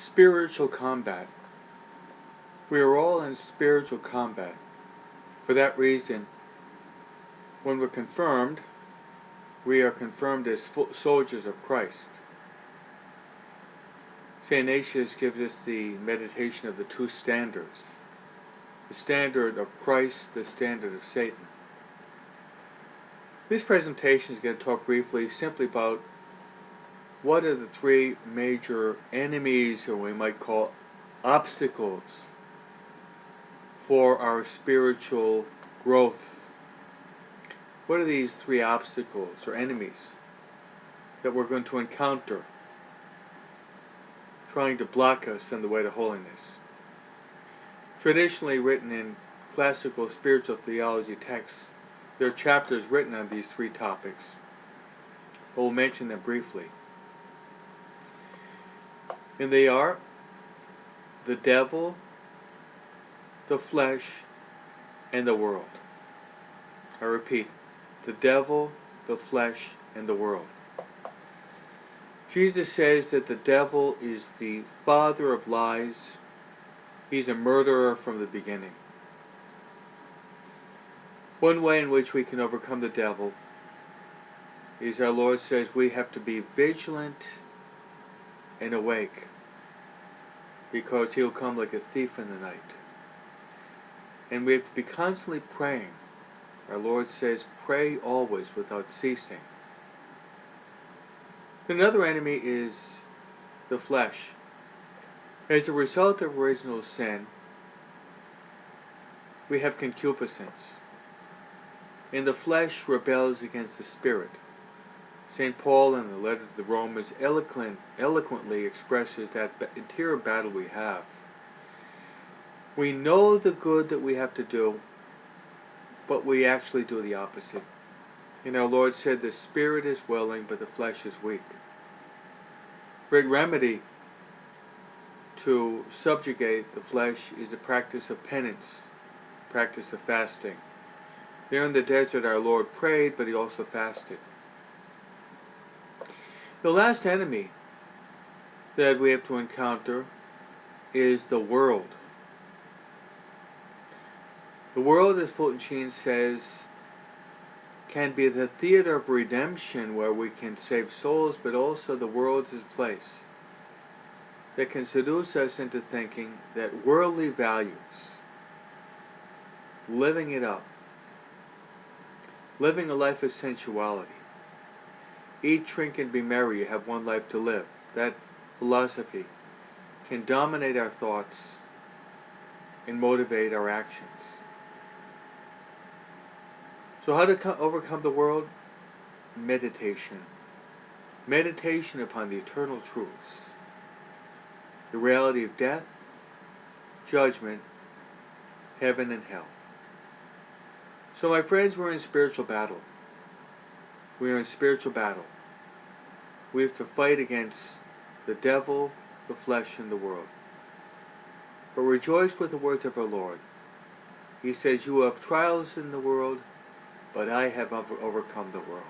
Spiritual combat. We are all in spiritual combat. For that reason, when we're confirmed, we are confirmed as soldiers of Christ. St. Ignatius gives us the meditation of the two standards. The standard of Christ, the standard of Satan. This presentation is going to talk briefly simply about what are the three major enemies, or we might call obstacles, for our spiritual growth. What are these three obstacles or enemies that we're going to encounter trying to block us on the way to holiness? Traditionally written in classical spiritual theology texts, there are chapters written on these three topics. But we'll mention them briefly. And they are the devil, the flesh, and the world. I repeat, the devil, the flesh, and the world. Jesus says that the devil is the father of lies. He's a murderer from the beginning. One way in which we can overcome the devil is, our Lord says, we have to be vigilant and awake, because he'll come like a thief in the night. And we have to be constantly praying. Our Lord says, pray always without ceasing. Another enemy is the flesh. As a result of original sin, we have concupiscence. And the flesh rebels against the spirit. St. Paul in the letter to the Romans eloquently expresses that interior battle we have. We know the good that we have to do, but we actually do the opposite. And our Lord said, the spirit is willing, but the flesh is weak. Great remedy to subjugate the flesh is the practice of penance, practice of fasting. There in the desert our Lord prayed, but he also fasted. The last enemy that we have to encounter is the world. The world, as Fulton Sheen says, can be the theater of redemption where we can save souls, but also the world's his place that can seduce us into thinking that worldly values, living it up, living a life of sensuality, eat, drink, and be merry, you have one life to live, that philosophy can dominate our thoughts and motivate our actions. So how to overcome the world? Meditation. Meditation upon the eternal truths. The reality of death, judgment, heaven and hell. So my friends, we're in spiritual battle. We are in spiritual battle. We have to fight against the devil, the flesh, and the world. But rejoice with the words of our Lord. He says, you have trials in the world, but I have overcome the world.